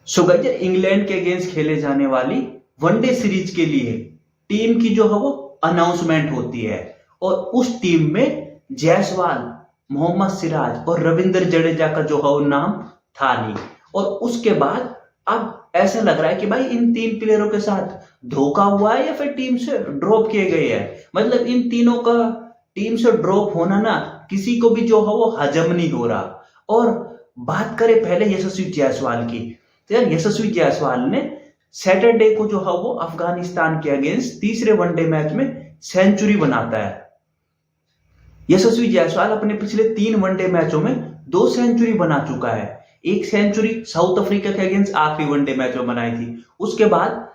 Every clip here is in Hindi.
सो गाइस, इंग्लैंड के अगेंस्ट खेले जाने वाली वनडे सीरीज के लिए टीम की जो है वो अनाउंसमेंट होती है। और उस टीम में जायसवाल, मोहम्मद सिराज और रविंद्र जडेजा का जो है वो नाम था नहीं। और उसके बाद अब ऐसा लग रहा है कि भाई इन तीन प्लेयरों के साथ धोखा हुआ है या फिर टीम से ड्रॉप किए गए हैं। मतलब इन तीनों का टीम से ड्रॉप होना ना किसी को भी जो है वो हजम नहीं हो रहा। और बात करें पहले यशस्वी जायसवाल की, तो यार यशस्वी जायसवाल ने सैटरडे को जो है वो अफगानिस्तान के अगेंस्ट तीसरे वनडे मैच में सेंचुरी बनाता है। यशस्वी जायसवाल अपने पिछले 3 वनडे मैचों में 2 सेंचुरी बना चुका है। एक सेंचुरी साउथ अफ्रीका के अगेंस्ट आखिरी वनडे मैच में बनाई थी। उसके बाद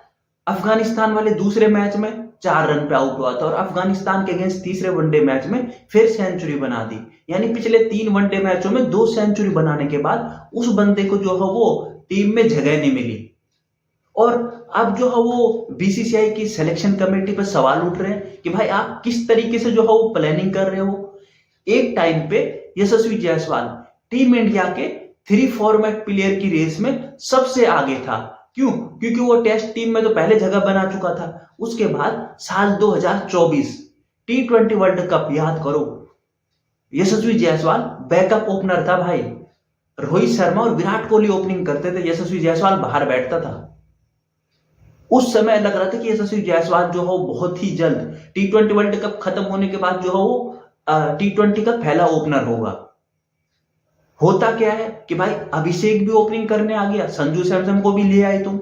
अफगानिस्तान वाले दूसरे मैच में 4 रन पे आउट हुआ था और अफगानिस्तान के अगेंस्ट तीसरे वनडे मैच में फिर सेंचुरी बना दी। यानी पिछले 3 वनडे मैचों में 2 सेंचुरी बनाने के बाद उस बंदे को जो है वो टीम में जगह नहीं मिली। और अब जो है वो बीसीसीआई की सिलेक्शन कमेटी पर सवाल उठ रहे हैं कि भाई आप किस तरीके से जो है वो प्लानिंग कर रहे हो। एक टाइम पे यशस्वी जायसवाल टीम इंडिया के 3 फॉर्मेट प्लेयर की रेस में सबसे आगे था। क्यों? क्योंकि वो टेस्ट टीम में तो पहले जगह बना चुका था। उसके बाद साल 2024 T20 वर्ल्ड कप याद करो, यशस्वी जायसवाल बैकअप ओपनर था भाई। रोहित शर्मा और विराट कोहली ओपनिंग करते थे, यशस्वी जायसवाल बाहर बैठता था। उस समय लग रहा था कि यशस्वी जायसवाल जो है वो बहुत ही जल्द T20 वर्ल्ड कप खत्म होने के बाद जो है वो T20 का पहला ओपनर होगा। होता क्या है कि भाई अभिषेक भी ओपनिंग करने आ गया, संजू सैमसन को भी ले आए तुम,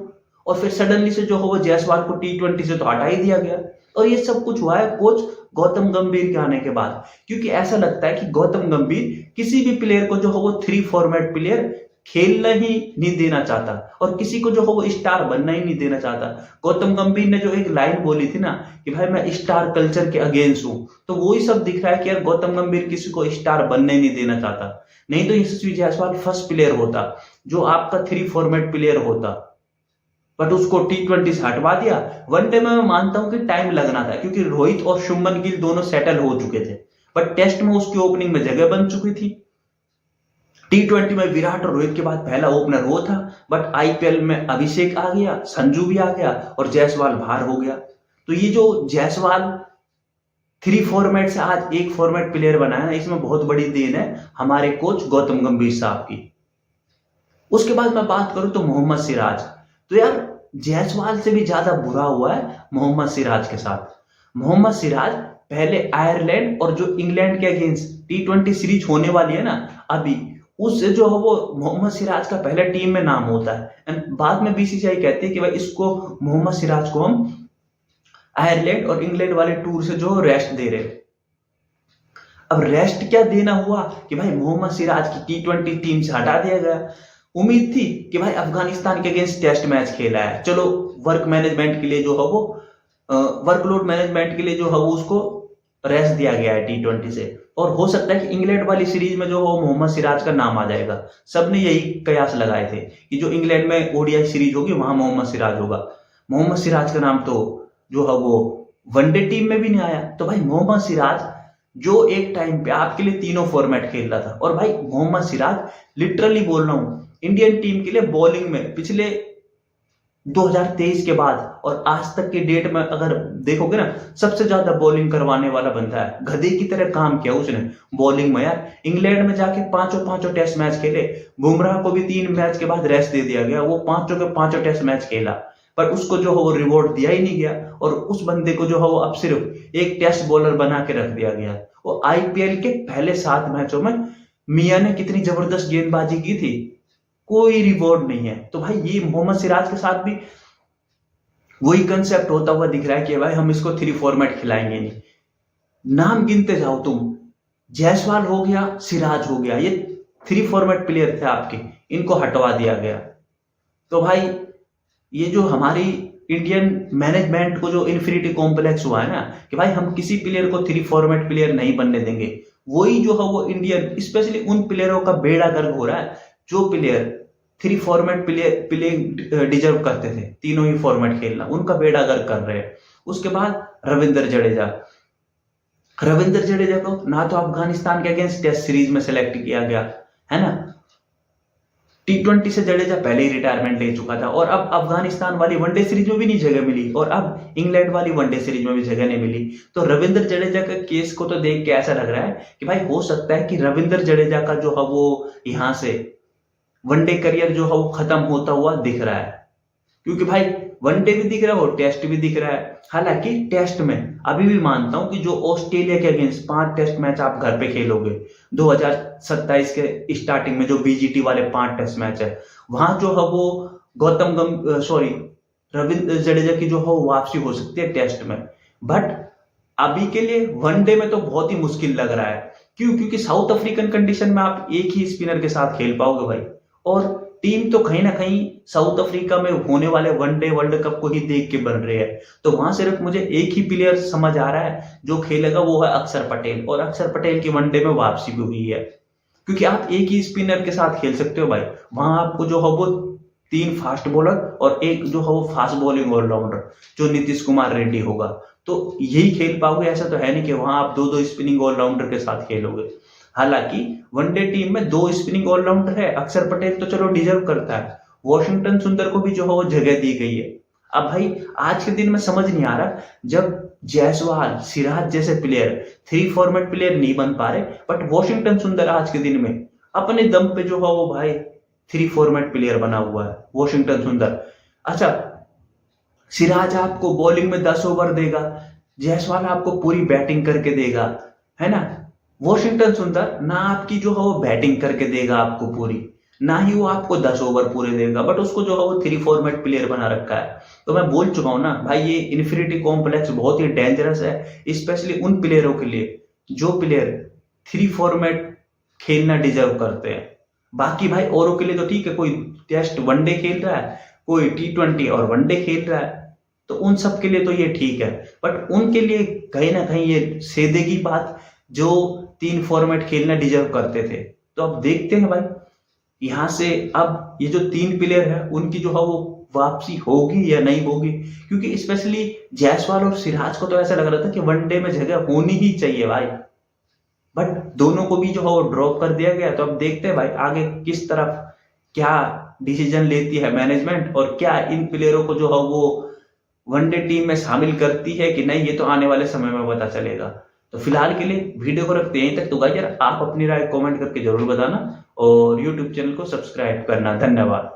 और फिर सडनली से जो है वो जायसवाल को T20 से तो हटा ही दिया गया। और ये सब कुछ हुआ है कोच गौतम गंभीर के आने के बाद, क्योंकि ऐसा लगता है कि गौतम गंभीर किसी भी प्लेयर को जो है वो 3 फॉर्मेट प्लेयर खेलना ही नहीं देना चाहता और किसी को जो है वो स्टार बनना ही नहीं देना चाहता। गौतम गंभीर ने जो एक लाइन बोली थी ना कि भाई मैं स्टार कल्चर के अगेंस्ट हूं, तो वही सब दिख रहा है कि यार गौतम गंभीर किसी को स्टार बनने ही नहीं देना चाहता। नहीं तो यशस्वी जायसवाल फर्स्ट प्लेयर होता जो आपका 3 फॉर्मेट प्लेयर होता, बट उसको T20 से हटवा दिया। वनडे में मैं मानता हूं कि टाइम लगना था क्योंकि रोहित और शुभमन गिल दोनों सेटल हो चुके थे, बट टेस्ट में उसकी ओपनिंग में जगह बन चुकी थी। T20 में विराट और रोहित के बाद पहला ओपनर वो था, बट आईपीएल में अभिषेक आ गया, संजू भी आ गया और जायसवाल बाहर हो गया। तो ये जो जायसवाल 3 फॉर्मेट से आज 1 फॉर्मेट प्लेयर बना है, इसमें बहुत बड़ी देन है हमारे कोच गौतम गंभीर साहब की। उसके बाद मैं बात करूं तो मोहम्मद सिराज, तो यार जायसवाल से भी ज्यादा बुरा हुआ है मोहम्मद सिराज के साथ। मोहम्मद सिराज पहले आयरलैंड और जो इंग्लैंड के अगेंस्ट T20 सीरीज होने वाली है ना अभी, उससे जो है वो मोहम्मद सिराज का पहले टीम में नाम होता है एंड बाद में बीसीसीआई कहती है कि भाई इसको मोहम्मद सिराज को हम आयरलैंड और इंग्लैंड वाले टूर से जो रेस्ट दे रहे। अब रेस्ट क्या देना हुआ कि भाई मोहम्मद सिराज की T20 टीम से हटा दिया गया। उम्मीद थी कि भाई अफगानिस्तान के अगेंस्ट टेस्ट मैच खेला है, चलो वर्क मैनेजमेंट के लिए जो है वो वर्कलोड मैनेजमेंट के लिए जो है वो उसको रेस्ट दिया गया है T20 से, और हो सकता है कि इंग्लैंड वाली सीरीज में जो हो मोहम्मद सिराज का नाम आ जाएगा। सबने यही कयास लगाए थे कि जो इंग्लैंड में ओडीआई सीरीज होगी वहां मोहम्मद सिराज होगा। मोहम्मद सिराज का नाम तो जो है वो वनडे टीम में भी नहीं आया। तो भाई मोहम्मद सिराज जो एक टाइम पे आपके लिए तीनों फॉर्मेट खेल रहा था, और भाई मोहम्मद सिराज लिटरली बोल रहा हूं इंडियन टीम के लिए बॉलिंग में पिछले 2023 के बाद और आज तक के डेट में अगर देखोगे ना सबसे ज्यादा बॉलिंग करवाने वाला बंदा है। गधे की तरह काम किया उसने बॉलिंग में यार। इंग्लैंड में जाके पांचों टेस्ट मैच खेले, बुमराह को भी 3 मैच के बाद रेस्ट दे दिया गया, वो पांचों के पांचों टेस्ट मैच खेला, पर उसको जो है वो रिवॉर्ड दिया ही नहीं गया और उस बंदे को जो है वो अब सिर्फ एक टेस्ट बॉलर बना के रख दिया गया। वो आईपीएल के पहले 7 मैचों में मियां ने कितनी जबरदस्त गेंदबाजी की थी, कोई रिवॉर्ड नहीं है। तो भाई ये मोहम्मद सिराज के साथ भी वही कंसेप्ट होता हुआ दिख रहा है कि भाई हम इसको 3 फॉर्मेट खिलाएंगे नहीं। नाम गिनते जाओ तुम, जायसवाल हो गया, सिराज हो गया, ये 3 फॉर्मेट प्लेयर थे आपके, इनको हटवा दिया गया। तो भाई ये जो हमारी इंडियन मैनेजमेंट को जो इन्फिनिटी कॉम्प्लेक्स हुआ है ना कि भाई हम किसी प्लेयर को 3 फॉर्मेट प्लेयर नहीं बनने देंगे, वही जो है वो इंडियन स्पेशली उन प्लेयरों का बेड़ा गर्क हो रहा है जो प्लेयर 3 फॉर्मेट प्लेइंग डिजर्व करते थे, तीनों ही फॉर्मेट खेलना, उनका बेड़ा गर्क कर रहे हैं। उसके बाद रविंद्र जडेजा को ना तो अफगानिस्तान के अगेंस्ट टेस्ट सीरीज में सेलेक्ट किया गया है ना, T20 से जडेजा पहले ही रिटायरमेंट ले चुका था और अब अफगानिस्तान वाली वनडे सीरीज में भी नहीं जगह मिली और अब इंग्लैंड वाली वनडे सीरीज में भी जगह नहीं मिली। तो रविंद्र जडेजा के केस को तो देख के ऐसा लग रहा है कि भाई हो सकता है कि रविंद्र जडेजा का जो है वो यहाँ से वनडे करियर जो है वो खत्म होता हुआ दिख रहा है, क्योंकि भाई वनडे भी दिख रहा है और टेस्ट भी दिख रहा है। हालांकि टेस्ट में अभी भी मानता हूं कि जो ऑस्ट्रेलिया के अगेंस्ट 5 टेस्ट मैच आप घर पे खेलोगे 2027 के स्टार्टिंग में, जो बीजीटी वाले 5 टेस्ट मैच है, वहां जो है वो रविंद्र जडेजा की जो है वो वापसी हो सकती है टेस्ट में। बट अभी के लिए वनडे में तो बहुत ही मुश्किल लग रहा है। क्यों? क्योंकि साउथ अफ्रीकन कंडीशन में आप एक ही स्पिनर के साथ खेल पाओगे भाई, और टीम तो कहीं ना कहीं साउथ अफ्रीका में होने वाले वनडे वर्ल्ड कप को ही देख के बन रही है। तो वहां सिर्फ मुझे एक ही प्लेयर समझ आ रहा है जो खेलेगा, वो है अक्षर पटेल, और अक्षर पटेल की वनडे में वापसी भी हुई है। क्योंकि आप एक ही स्पिनर के साथ खेल सकते हो भाई, वहां आपको जो है वो 3 फास्ट बॉलर और एक जो है वो फास्ट बॉलिंग ऑलराउंडर जो नीतीश कुमार रेड्डी होगा, तो यही खेल पाओगे। ऐसा तो है नहीं कि वहां आप 2-2 स्पिनिंग ऑलराउंडर के साथ खेलोगे। हालांकि वनडे टीम में 2 स्पिनिंग ऑलराउंडर है, अक्षर पटेल तो चलो डिजर्व करता है, वॉशिंगटन सुंदर को भी जो है वो जगह दी गई है। अब भाई आज के दिन में समझ नहीं आ रहा, जब जायसवाल, सिराज जैसे प्लेयर 3 फॉर्मेट प्लेयर नहीं बन पा रहे, बट वॉशिंगटन सुंदर आज के दिन में अपने दम पे जो है वो भाई 3 फॉर्मेट प्लेयर बना हुआ है वॉशिंगटन सुंदर। अच्छा, सिराज आपको बॉलिंग में 10 ओवर देगा, जायसवाल आपको पूरी बैटिंग करके देगा, है ना। वॉशिंगटन सुंदर ना आपकी जो है वो बैटिंग करके देगा आपको पूरी, ना ही वो आपको 10 ओवर पूरे देगा, बट उसको जो है वो 3 फॉर्मेट प्लेयर बना रखा है। तो मैं बोल चुका हूं ना भाई, ये इन्फिनिटी कॉम्प्लेक्स बहुत ही डेंजरस है, स्पेशली उन प्लेयरों के लिए जो प्लेयर 3 फॉर्मेट खेलना डिजर्व करते हैं। बाकी भाई औरों के लिए तो ठीक है, कोई टेस्ट वनडे खेल रहा है, कोई T20 और वनडे खेल रहा है, तो उन सब के लिए तो ये ठीक है। बट उनके लिए कहीं ना कहीं ये सेधेगी बात जो 3 फॉर्मेट खेलना डिजर्व करते थे। तो अब देखते हैं भाई यहां से अब ये जो 3 प्लेयर है उनकी जो है वो वापसी होगी या नहीं होगी, क्योंकि स्पेशली जायसवाल और सिराज को तो ऐसा लग रहा था कि वनडे में जगह होनी ही चाहिए भाई, बट दोनों को भी जो है वो ड्रॉप कर दिया गया। तो अब देखते हैं भाई आगे किस तरफ क्या डिसीजन लेती है मैनेजमेंट, और क्या इन प्लेयरों को जो है वो वनडे टीम में शामिल करती है कि नहीं, ये तो आने वाले समय में पता चलेगा। तो फिलहाल के लिए वीडियो को रखते हैं यहीं तक। तो गाइस यार आप अपनी राय कमेंट करके जरूर बताना और यूट्यूब चैनल को सब्सक्राइब करना। धन्यवाद।